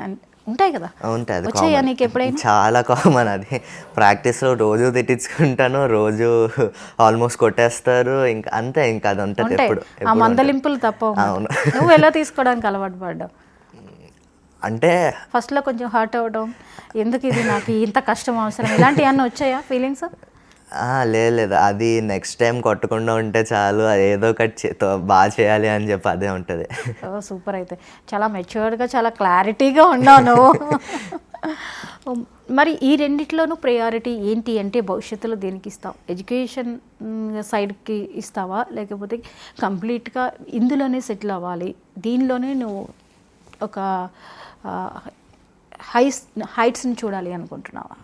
అండ్ ఉంటాయి కదా, ఉంటుంది. వచ్చాయా నీకు ఎప్పుడైనా? చాలా కామన్ అది. ప్రాక్టీస్లో రోజు తిట్టించుకుంటాను, రోజు ఆల్మోస్ట్ కొట్టేస్తారు. ఇంకా అంతే, ఇంకా అది ఉంటుంది ఎప్పుడు. ఆ మందలింపులు తప్ప. అవును. నువ్వు ఎలా తీసుకోవడానికి అలవాటు పడ్డావు? అంటే ఫస్ట్లో కొంచెం హర్ట్ అవ్వడం, ఎందుకు ఇది నాకు ఇంత కష్టం అవసరం, ఇలాంటివి అన్నీ వచ్చాయా ఫీలింగ్స్? లేదు, అది నెక్స్ట్ టైం కొట్టకుండా ఉంటే చాలు, అది ఏదో ఒకటి బాగా చేయాలి అని చెప్పి అదే ఉంటుంది. సూపర్. అయితే చాలా మెచ్యూర్డ్గా, చాలా క్లారిటీగా ఉన్నాను. మరి ఈ రెండిట్లోనూ ప్రయారిటీ ఏంటి అంటే భవిష్యత్తులో దేనికి ఇస్తావు? ఎడ్యుకేషన్ సైడ్కి ఇస్తావా, లేకపోతే కంప్లీట్గా ఇందులోనే సెటిల్ అవ్వాలి, దీనిలోనే నువ్వు ఒక హైట్స్ని చూడాలి అనుకుంటున్నావా?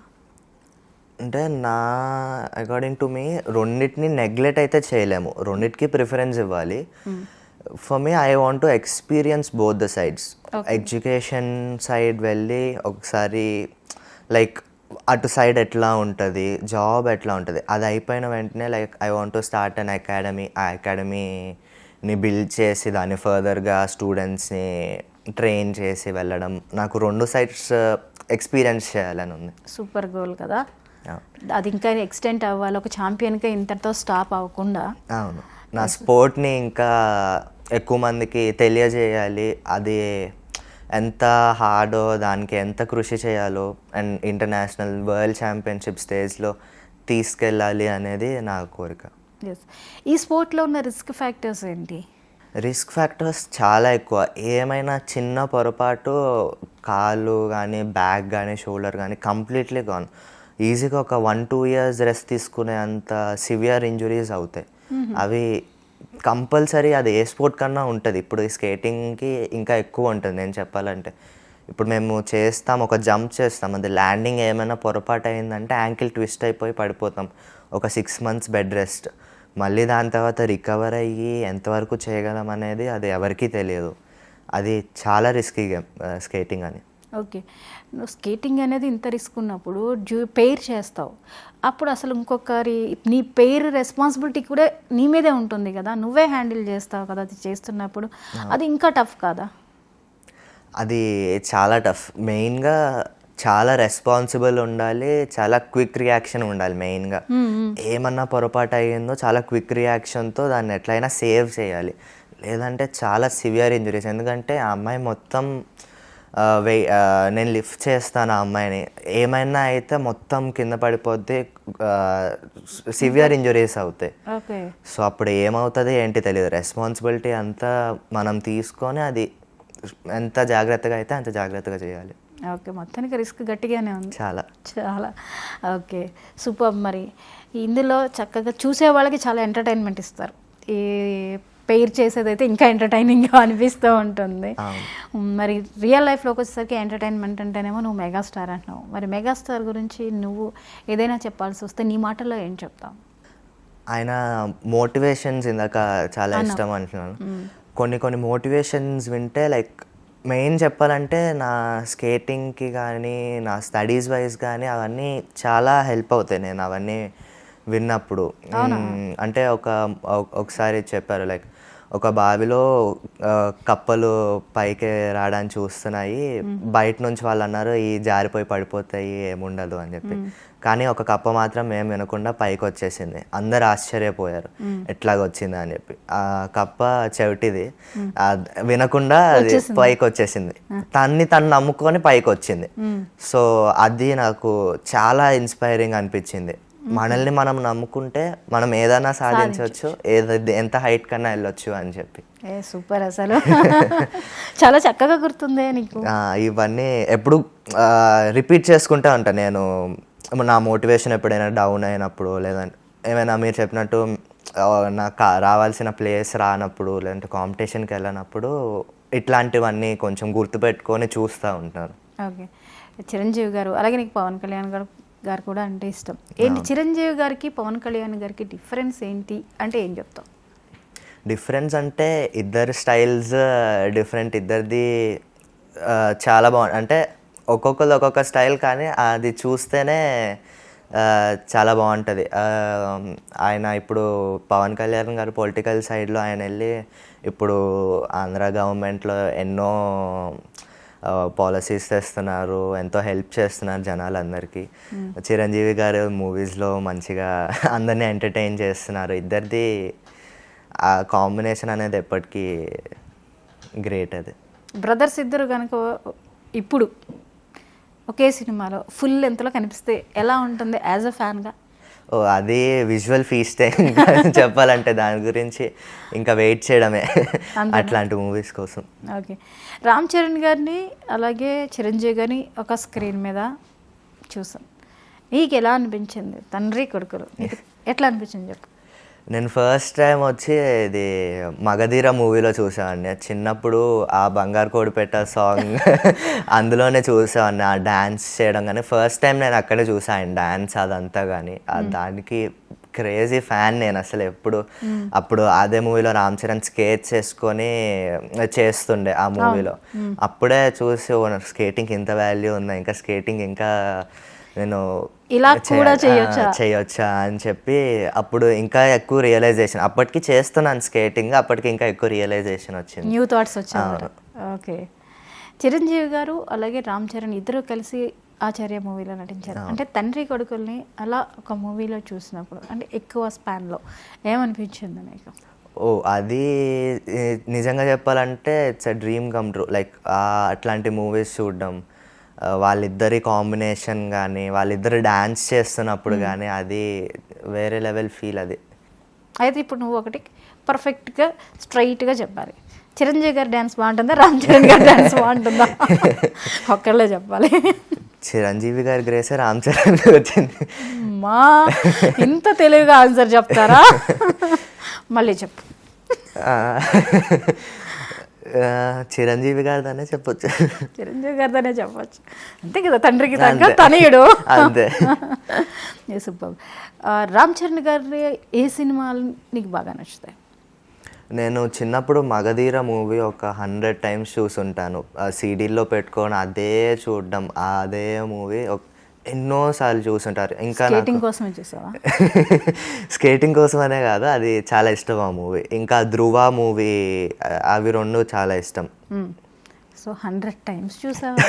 అంటే నా అకార్డింగ్ టు మీ రెండింటిని నెగ్లెక్ట్ అయితే చేయలేము, రెండింటికి ప్రిఫరెన్స్ ఇవ్వాలి. For me I want to experience both the sides. Education side వెళ్ళి ఒకసారి లైక్ అటు సైడ్ ఎట్లా ఉంటుంది, జాబ్ ఎట్లా ఉంటుంది, అది అయిపోయిన వెంటనే like I want to start an academy. ఆ అకాడమీని బిల్డ్ చేసి దాన్ని ఫర్దర్గా స్టూడెంట్స్ని ట్రైన్ చేసి వెళ్ళడం. నాకు రెండు సైడ్స్ ఎక్స్పీరియన్స్ చేయాలని ఉంది. సూపర్ గోల్ కదా అది. ఇంకా ఎక్స్టెంట్ అవ్వాలి, ఒక ఛాంపియన్గా ఇంతటితో స్టాప్ అవ్వకుండా. అవును, నా స్పోర్ట్ని ఇంకా ఎక్కువ మందికి తెలియజేయాలి, అది ఎంత హార్డో, దానికి ఎంత కృషి చేయాలో, అండ్ ఇంటర్నేషనల్ వరల్డ్ ఛాంపియన్షిప్ స్టేజ్లో తీసుకెళ్ళాలి అనేది నా కోరిక. ఈ స్పోర్ట్లో ఉన్న రిస్క్ ఫ్యాక్టర్స్ ఏంటి? రిస్క్ ఫ్యాక్టర్స్ చాలా ఎక్కువ. ఏమైనా చిన్న పొరపాటు కాళ్ళు కానీ, బ్యాక్ కానీ, షోల్డర్ కానీ కంప్లీట్లీ గాన్. ఈజీగా ఒక 1-2 years రెస్ట్ తీసుకునే అంత సివియర్ ఇంజురీస్ అవుతాయి. అవి కంపల్సరీ, అది ఏ స్పోర్ట్ కన్నా ఉంటుంది. ఇప్పుడు ఈ స్కేటింగ్కి ఇంకా ఎక్కువ ఉంటుంది నేను చెప్పాలంటే. ఇప్పుడు మేము చేస్తాం, ఒక జంప్ చేస్తాం, అది ల్యాండింగ్ ఏమైనా పొరపాటు అయిందంటే యాంకిల్ ట్విస్ట్ అయిపోయి పడిపోతాం. ఒక 6 months బెడ్ రెస్ట్. మళ్ళీ దాని తర్వాత రికవర్ అయ్యి ఎంతవరకు చేయగలం అనేది అది ఎవరికీ తెలియదు. అది చాలా రిస్కీ గేమ్ స్కేటింగ్ అని. ఓకే. నువ్వు స్కేటింగ్ అనేది ఇంత రిస్క్ ఉన్నప్పుడు పెయిర్ చేస్తావు, అప్పుడు అసలు ఇంకొకరి నీ పెయిర్ రెస్పాన్సిబిలిటీ కూడా నీ మీదే ఉంటుంది కదా, నువ్వే హ్యాండిల్ చేస్తావు కదా అది చేస్తున్నప్పుడు. అది ఇంకా టఫ్ కాదా? అది చాలా టఫ్. మెయిన్గా చాలా రెస్పాన్సిబుల్ ఉండాలి, చాలా క్విక్ రియాక్షన్ ఉండాలి. మెయిన్గా ఏమన్నా పొరపాటు అయ్యిందో చాలా క్విక్ రియాక్షన్తో దాన్ని ఎట్లయినా సేవ్ చేయాలి, లేదంటే చాలా సివియర్ ఇంజురీస్. ఎందుకంటే ఆ అమ్మాయి మొత్తం నేను లిఫ్ట్ చేస్తాను, ఆ అమ్మాయిని ఏమైనా అయితే మొత్తం కింద పడిపోద్ది, సివియర్ ఇంజురీస్ అవుతాయి. సో అప్పుడు ఏమవుతుంది ఏంటి తెలియదు. రెస్పాన్సిబిలిటీ అంతా మనం తీసుకొని అది ఎంత జాగ్రత్తగా అయితే అంత జాగ్రత్తగా చేయాలి. ఓకే. మొత్తానికి రిస్క్ గట్టిగానే ఉంది. చాలా చాలా. Okay, super. మరి ఇందులో చక్కగా చూసే వాళ్ళకి చాలా ఎంటర్టైన్మెంట్ ఇస్తారు. ఈ పెయిర్ చేసేదైతే ఇంకా ఎంటర్టైనింగ్గా అనిపిస్తూ ఉంటుంది. మరి రియల్ లైఫ్లోకి వచ్చేసరికి ఎంటర్టైన్మెంట్ అంటేనేమో నువ్వు మెగాస్టార్ అంటున్నావు. మరి మెగాస్టార్ గురించి నువ్వు ఏదైనా చెప్పాల్సి వస్తే నీ మాటల్లో ఏం చెప్తావు? ఆయన మోటివేషన్స్ ఇందాక చాలా ఇష్టం అంటున్నాను. కొన్ని మోటివేషన్స్ వింటే లైక్ మెయిన్ చెప్పాలంటే నా స్కేటింగ్కి కానీ, నా స్టడీస్ వైజ్ కానీ అవన్నీ చాలా హెల్ప్ అవుతాయి నేను అవన్నీ విన్నప్పుడు. అంటే ఒకసారి చెప్పారు లైక్ ఒక బావిలో కప్పలు పైకి రావడానికి చూస్తున్నాయి, బయట నుంచి వాళ్ళు అన్నారు ఈ జారిపోయి పడిపోతాయి ఏముండదు అని చెప్పి. కానీ ఒక కప్ప మాత్రం ఏం వినకుండా పైకి వచ్చేసింది. అందరు ఆశ్చర్యపోయారు ఎట్లాగొచ్చింది అని చెప్పి. ఆ కప్ప చెవిటిది, వినకుండా అది పైకి వచ్చేసింది, తను నమ్ముకొని పైకి వచ్చింది. సో అది నాకు చాలా ఇన్స్పైరింగ్ అనిపించింది. మనల్ని మనం నమ్ముకుంటే మనం ఏదైనా సాధించవచ్చు, ఎంత హైట్ కన్నా వెళ్ళొచ్చు అని చెప్పి. సూపర్. అసలు చాలా చక్కగా గుర్తుందే నీకు. ఇవన్నీ ఎప్పుడు రిపీట్ చేసుకుంటా ఉంటాను నేను. నా మోటివేషన్ ఎప్పుడైనా డౌన్ అయినప్పుడు, లేదంటే ఏమైనా మీరు చెప్పినట్టు నాకు రావాల్సిన ప్లేస్ రానప్పుడు, లేదంటే కాంపిటీషన్కి వెళ్ళినప్పుడు ఇట్లాంటివన్నీ కొంచెం గుర్తుపెట్టుకొని చూస్తూ ఉంటాను. ఓకే. చిరంజీవి గారు అలాగే నీకు పవన్ కళ్యాణ్ గారు గారు కూడా అంటే ఇష్టం. ఏంటి చిరంజీవి గారికి పవన్ కళ్యాణ్ గారికి డిఫరెన్స్ ఏంటి అంటే ఏం చెప్తాం? డిఫరెన్స్ అంటే ఇద్దరు స్టైల్స్ డిఫరెంట్, ఇద్దరిది చాలా బాగుంది. అంటే ఒక్కొక్కరు ఒక్కొక్క స్టైల్, కానీ అది చూస్తేనే చాలా బాగుంటుంది. ఆయన ఇప్పుడు పవన్ కళ్యాణ్ గారు పొలిటికల్ సైడ్లో ఆయన వెళ్ళి ఇప్పుడు ఆంధ్ర గవర్నమెంట్లో ఎన్నో పాలసీస్ తెస్తున్నారు, ఎంతో హెల్ప్ చేస్తున్నారు జనాలందరికీ. చిరంజీవి గారు మూవీస్లో మంచిగా అందరినీ ఎంటర్టైన్ చేస్తున్నారు. ఇద్దరిది ఆ కాంబినేషన్ అనేది ఎప్పటికీ గ్రేట్. అది బ్రదర్స్ ఇద్దరు కనుక ఇప్పుడు ఒకే సినిమాలో ఫుల్ లెంత్లో కనిపిస్తే ఎలా ఉంటుంది యాజ్ అ ఫ్యాన్గా? ఓ, అది విజువల్ ఫీస్టే చెప్పాలంటే. దాని గురించి ఇంకా వెయిట్ చేయడమే అట్లాంటి మూవీస్ కోసం. ఓకే, రామ్ చరణ్ గారిని అలాగే చిరంజీవి గారిని ఒక స్క్రీన్ మీద చూసాం. నీకు ఎలా అనిపించింది? తండ్రి కొడుకులు నీకు ఎట్లా అనిపించింది చెప్పు. నేను ఫస్ట్ టైం వచ్చి ఇది మగధీర మూవీలో చూసామండి. చిన్నప్పుడు ఆ బంగారు కోడిపెట్ట సాంగ్ అందులోనే చూసామండి, ఆ డ్యాన్స్ చేయడం. కానీ ఫస్ట్ టైం నేను అక్కడే చూసాను డ్యాన్స్ అదంతా. కానీ దానికి క్రేజీ ఫ్యాన్ నేను అసలు. ఎప్పుడు అప్పుడు అదే మూవీలో రామ్ చరణ్ స్కేట్స్ వేసుకొని చేస్తుండే ఆ మూవీలో. అప్పుడే చూసి స్కేటింగ్ ఇంత వాల్యూ ఉందా, ఇంకా స్కేటింగ్ ఇంకా నేను ఇలా కూడా చేయొచ్చా అని చెప్పి అప్పుడు ఇంకా ఎక్కువ రియలైజేషన్. అప్పటికి చేస్తున్నాను స్కేటింగ్, అప్పటికి ఇంకా ఎక్కువ రియలైజేషన్ వచ్చింది, న్యూ థాట్స్ వచ్చాయి. ఓకే, చిరంజీవి గారు అలాగే రామ్ చరణ్ ఇద్దరు కలిసి ఆచార్య మూవీలో నటించారు. అంటే తండ్రి కొడుకుల్ని అలా ఒక మూవీలో చూసినప్పుడు అంటే ఎక్కువ స్పాన్లో ఏమనిపించింది నీకు? ఓ, అది నిజంగా చెప్పాలంటే it's a dream come true. Like అట్లాంటి మూవీస్ చూడడం, వాళ్ళిద్దరి కాంబినేషన్ కానీ వాళ్ళిద్దరు డ్యాన్స్ చేస్తున్నప్పుడు కానీ అది వేరే లెవెల్ ఫీల్. అది అయితే ఇప్పుడు నువ్వు ఒకటి పర్ఫెక్ట్గా స్ట్రైట్గా చెప్పాలి, చిరంజీవి గారి డ్యాన్స్ బాగుంటుందా, రామ్ చరణ్ గారి డ్యాన్స్ బాగుంటుందా? ఒక్కళ్ళే చెప్పాలి. చిరంజీవి గారి గ్రేసే రామ్ చరణ్ వచ్చింది. మా ఇంత తెలివిగా ఆన్సర్ చెప్తారా? మళ్ళీ చెప్పు. చిరంజీవి గారిదనే చెప్పొచ్చు. చిరంజీవి గారిదనే చెప్పొచ్చు, అంతే కదా, తండ్రికి తగ్గ తనయుడు. అంతే. సూపర్. రామ్ చరణ్ గారి ఏ సినిమాలు నీకు బాగా నచ్చుతాయి? నేను చిన్నప్పుడు మగధీర మూవీ ఒక 100 times చూసుంటాను. సీడీల్లో పెట్టుకొని అదే చూడడం, అదే మూవీ ఎన్నోసార్లు చూసుంటారు. ఇంకా స్కేటింగ్ కోసమే చూసావా? స్కేటింగ్ కోసం అనే కాదు, అది చాలా ఇష్టం ఆ మూవీ. ఇంకా ధృవ మూవీ, అవి రెండు చాలా ఇష్టం. సో 100 times చూసావా?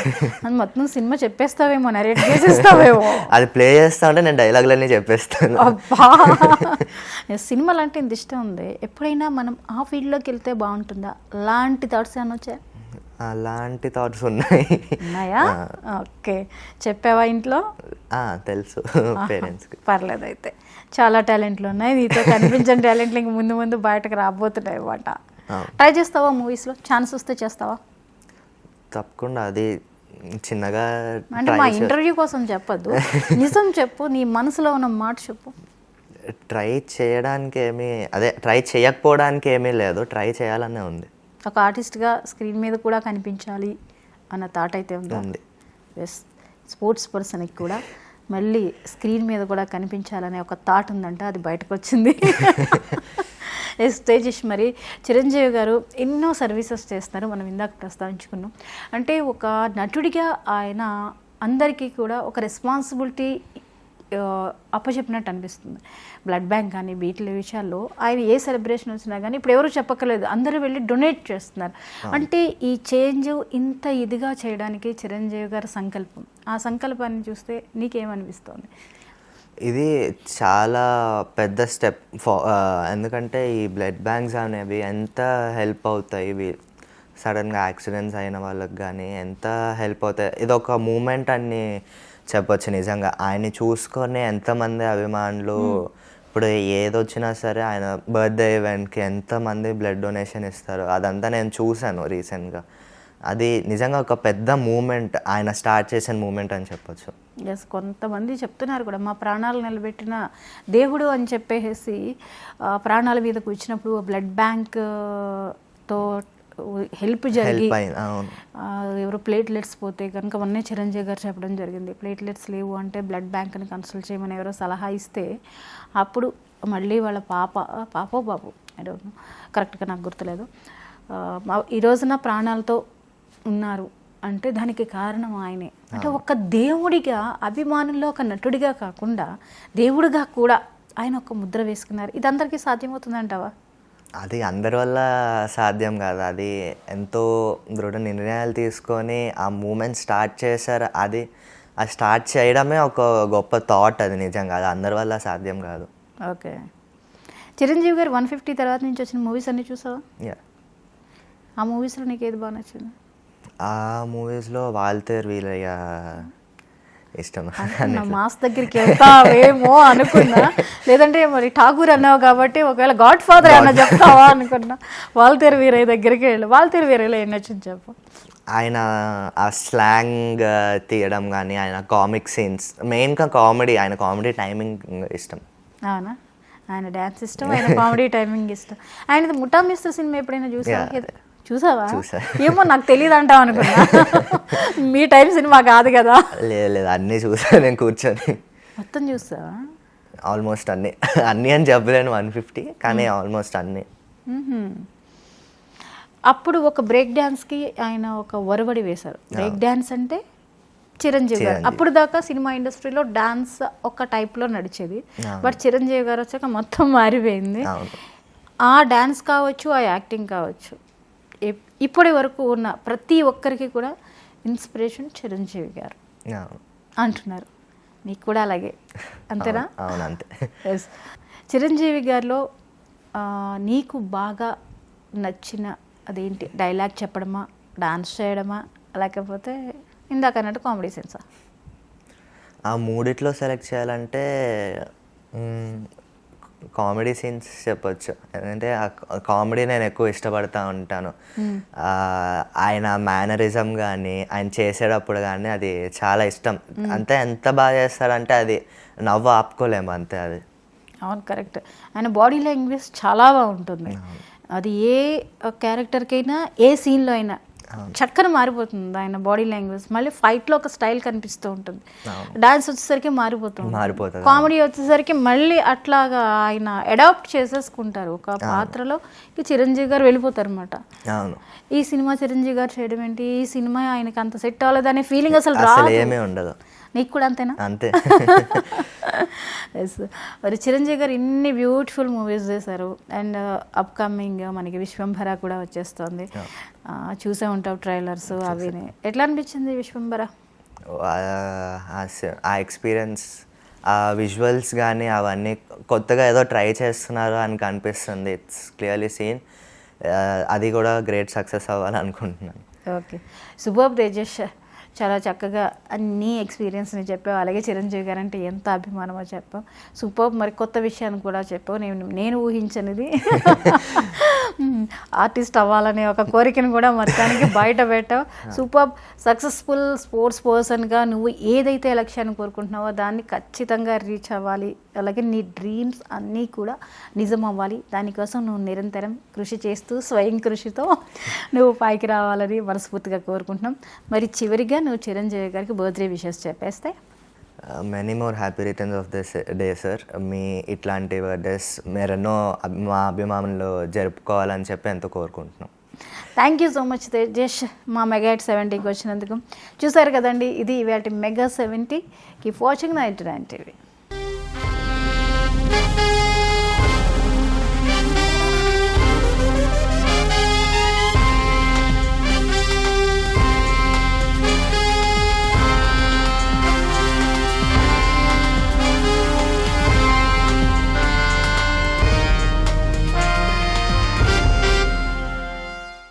అని మొత్తం సినిమా చెప్పేస్తావేమో, నరేట్ చేసేస్తావేమో. అది ప్లే చేస్తా ఉంటే నేను డైలాగులన్నీ చెప్పేస్తాను. అబ్బా, సినిమాలు అంటే ఇంత ఇష్టం ఉంది. ఎప్పుడైనా మనం ఆ ఫీల్డ్లోకి వెళ్తే బాగుంటుందా అలాంటి థాట్స్ ఏమైనా వచ్చాయి? అలాంటి థాట్స్ ఉన్నాయా? ఓకే, చెప్పావా ఇంట్లో? తెలుసు పేరెంట్స్కి. పర్లేదు, అయితే చాలా టాలెంట్లు ఉన్నాయి నీతో. కనిపించని టాలెంట్లు ఇంక ముందు ముందు బయటకు రాబోతున్నాయి అన్నమాట. ట్రై చేస్తావా మూవీస్లో? ఛాన్స్ వస్తే చేస్తావా? తప్పకుండా. అది చిన్నగా అంటే మా ఇంటర్వ్యూ కోసం చెప్పద్దు, నిజం చెప్పు, నీ మనసులో ఉన్న మాట చెప్పు. ట్రై చేయడానికి ట్రై చేయకపోవడానికి ఏమీ లేదు, ట్రై చేయాలనే ఉంది. ఒక ఆర్టిస్ట్గా స్క్రీన్ మీద కూడా కనిపించాలి అన్న థాట్ అయితే ఉంది. ఎస్, స్పోర్ట్స్ పర్సన్కి కూడా మళ్ళీ స్క్రీన్ మీద కూడా కనిపించాలనే ఒక థాట్ ఉందంట, అది బయటకు వచ్చింది. ఎస్ తేజస్, మరి చిరంజీవి గారు ఎన్నో సర్వీసెస్ చేస్తున్నారు, మనం ఇందాక ప్రస్తావించుకున్నాం. అంటే ఒక నటుడిగా ఆయన అందరికీ కూడా ఒక రెస్పాన్సిబిలిటీ అప్పచెప్పినట్టు అనిపిస్తుంది. బ్లడ్ బ్యాంక్ కానీ వీటి విషయాల్లో ఆయన ఏ సెలబ్రేషన్ వచ్చినా కానీ ఇప్పుడు ఎవరు చెప్పక్కర్లేదు, అందరూ వెళ్ళి డొనేట్ చేస్తున్నారు. అంటే ఈ చేంజ్ ఇంత ఇదిగా చేయడానికి చిరంజీవి గారి సంకల్పం, ఆ సంకల్పాన్ని చూస్తే నీకేమనిపిస్తుంది? ఇది చాలా పెద్ద స్టెప్. ఎందుకంటే ఈ బ్లడ్ బ్యాంక్స్ అనేవి ఎంత హెల్ప్ అవుతాయి, సడన్గా యాక్సిడెంట్స్ అయిన వాళ్ళకి కానీ ఎంత హెల్ప్ అవుతాయి. ఇది ఒక మూమెంట్ అని చెప్పొచ్చు. నిజంగా ఆయన్ని చూసుకొని ఎంతమంది అభిమానులు ఇప్పుడు ఏదొచ్చినా సరే ఆయన బర్త్డే ఈవెంట్కి ఎంతమంది బ్లడ్ డొనేషన్ ఇస్తారు, అదంతా నేను చూశాను రీసెంట్గా. అది నిజంగా ఒక పెద్ద మూమెంట్, ఆయన స్టార్ట్ చేసిన మూమెంట్ అని చెప్పొచ్చు. ఎస్, కొంతమంది చెప్తున్నారు కూడా, మా ప్రాణాలు నిలబెట్టిన దేవుడు అని చెప్పేసి ప్రాణాల మీదకు వచ్చినప్పుడు బ్లడ్ బ్యాంక్తో హెల్ప్ జరిగి హెల్ప్ అయింది. అవును. ఎవరో ప్లేట్లెట్స్ పోతే కనుక మొన్నే చిరంజీవి గారు చెప్పడం జరిగింది. ప్లేట్లెట్స్ లేవు అంటే బ్లడ్ బ్యాంక్ని కన్సల్ట్ చేయమని ఎవరో సలహా ఇస్తే అప్పుడు మళ్ళీ వాళ్ళ పాపో బాబు ఐ డోంట్ నో, కరెక్ట్గా నాకు గుర్తులేదు, ఈ రోజున ప్రాణాలతో ఉన్నారు అంటే దానికి కారణం ఆయనే. అంటే ఒక దేవుడిగా, అభిమానుల్లో ఒక నటుడిగా కాకుండా దేవుడిగా కూడా ఆయన ఒక ముద్ర వేసుకున్నారు. ఇది అందరికీ సాధ్యమవుతుందంటావా? అది అందరి వల్ల సాధ్యం కాదు. అది ఎంతో దృఢ నిర్ణయాలు తీసుకొని ఆ మూమెంట్ స్టార్ట్ చేశారు. అది స్టార్ట్ చేయడమే ఒక గొప్ప థాట్. అది నిజంగా అది అందరి వల్ల సాధ్యం కాదు. ఓకే. చిరంజీవి గారు 150 తర్వాత నుంచి వచ్చిన మూవీస్ అన్నీ చూసావా? యా. ఆ మూవీస్లో నీకు ఏది బాగా నచ్చింది? ఆ మూవీస్లో వాల్తేర్ వీరయ్య ఇష్టం. మాస్ దగ్గరికి వెళ్తావేమో అనుకున్నా, లేదంటే మరి ఠాగూర్ అన్నావు కాబట్టి ఒకవేళ గాడ్ ఫాదర్ అన్న చెప్తావా అనుకున్నా. వాల్తేరు వీరయ్య దగ్గరికి వెళ్ళి వాల్తేరు వీరయ్యలో ఏం నచ్చింది చెప్పు. ఆయన ఆ స్లాంగ్ తీయడం కానీ, ఆయన కామిక్ సీన్స్, మెయిన్గా కామెడీ, ఆయన కామెడీ టైమింగ్ ఇష్టం. అవునా? ఆయన డ్యాన్స్ ఇష్టం, ఆయన కామెడీ టైమింగ్ ఇష్టం. ఆయన ముఠా మిస్టర్ సినిమా ఎప్పుడైనా చూసావా? ఏమో నాకు తెలియదు అంటావు అనుకున్నా. మీ టైం సినిమా కాదు కదా. లేదు అన్నీ చూసాను నేను కూర్చొని. మొత్తం చూసావా? ఆల్మోస్ట్ అన్నీ అని చెప్పలేను 150, కానీ ఆల్మోస్ట్ అన్నీ. అప్పుడు ఒక బ్రేక్ డ్యాన్స్కి ఆయన ఒక ఒరవడి వేశారు. బ్రేక్ డ్యాన్స్ అంటే చిరంజీవి గారు. అప్పుడు దాకా సినిమా ఇండస్ట్రీలో డాన్స్ ఒక టైప్లో నడిచేది, బట్ చిరంజీవి గారు వచ్చాక మొత్తం మారిపోయింది. ఆ డాన్స్ కావచ్చు, ఆ యాక్టింగ్ కావచ్చు, ఇప్పటి వరకు ఉన్న ప్రతి ఒక్కరికి కూడా ఇన్స్పిరేషన్ చిరంజీవి గారు అంటున్నారు. మీకు కూడా అలాగే అంతేనా? అవును, అంతే. ఎస్. చిరంజీవి గారిలో నీకు బాగా నచ్చిన అదేంటి? డైలాగ్ చెప్పడమా, డాన్స్ చేయడమా, లేకపోతే ఇందాక అన్నట్టు కామెడీ సెన్సా? ఆ మూడిట్లో సెలెక్ట్ చేయాలంటే కామెడీ సీన్స్ చెప్పొచ్చు. ఎందుకంటే ఆ కామెడీ నేను ఎక్కువ ఇష్టపడతా ఉంటాను. ఆయన మేనరిజం కానీ, ఆయన చేసేటప్పుడు కానీ అది చాలా ఇష్టం. అంతే, ఎంత బాగా చేస్తారంటే అది నవ్వు ఆపుకోలేము అంతే. అది అవును, కరెక్ట్. ఆయన బాడీ లాంగ్వేజ్ చాలా బాగుంటుంది. అది ఏ క్యారెక్టర్కైనా, ఏ సీన్లో అయినా చక్కన మారిపోతుంది ఆయన బాడీ లాంగ్వేజ్. మళ్ళీ ఫైట్లో ఒక స్టైల్ కనిపిస్తూ ఉంటుంది, డాన్స్ వచ్చేసరికి మారిపోతుంది, కామెడీ వచ్చేసరికి మళ్ళీ అట్లాగా ఆయన అడాప్ట్ చేసేసుకుంటారు ఒక పాత్రలో. చిరంజీవి గారు వెళ్ళిపోతారు అనమాట. ఈ సినిమా చిరంజీవి గారు చేయడం ఏంటి, ఈ సినిమా ఆయనకి అంత సెట్ అవ్వలేదు అనే ఫీలింగ్ అసలు ఉండదు. నీకు కూడా అంతేనా? అంతే. ఎస్. మరి చిరంజీవి గారు ఇన్ని బ్యూటిఫుల్ మూవీస్ చేశారు, అండ్ అప్కమింగ్ మనకి విశ్వంభర కూడా వచ్చేస్తుంది. చూసే ఉంటావు ట్రైలర్స్ అవి. ఎట్లా అనిపించింది విశ్వంభర? ఆ ఎక్స్పీరియన్స్, ఆ విజువల్స్ కానీ అవన్నీ కొత్తగా ఏదో ట్రై చేస్తున్నారు అని కనిపిస్తుంది. It's clearly seen. అది కూడా గ్రేట్ సక్సెస్ అవ్వాలనుకుంటున్నాను. ఓకే. సూపర్బ్ తేజస్, చాలా చక్కగా అన్ని ఎక్స్పీరియన్స్ని చెప్పావు. అలాగే చిరంజీవి గారు అంటే ఎంత అభిమానమో చెప్పావు. సూపర్. మరి కొత్త విషయాన్ని కూడా చెప్పావు, నేను ఊహించనిది. ఆర్టిస్ట్ అవ్వాలనే ఒక కోరికను కూడా మొత్తానికి బయట పెట్టావు. సూపర్. సక్సెస్ఫుల్ స్పోర్ట్స్ పర్సన్గా నువ్వు ఏదైతే లక్ష్యాన్ని కోరుకుంటున్నావో దాన్ని ఖచ్చితంగా రీచ్ అవ్వాలి. అలాగే నీ డ్రీమ్స్ అన్నీ కూడా నిజం అవ్వాలి. దానికోసం నువ్వు నిరంతరం కృషి చేస్తూ స్వయం కృషితో నువ్వు పైకి రావాలని మనస్ఫూర్తిగా కోరుకుంటున్నాం. మరి చివరిగా నువ్వు చిరంజీవి గారికి బర్త్డే విషెస్ చెప్పేస్తే. Many more happy returns of this day sir. మీ ఇట్లాంటి బర్త్డేస్ మీరెన్నో మా అభిమానులు జరుపుకోవాలని చెప్పి ఎంతో కోరుకుంటున్నాం. Thank you so much Tejas, మా మెగా 70కి వచ్చినందుకు. చూసారు కదండి, ఇది ఇవాళ మెగా 70. Keep watching 99 TV.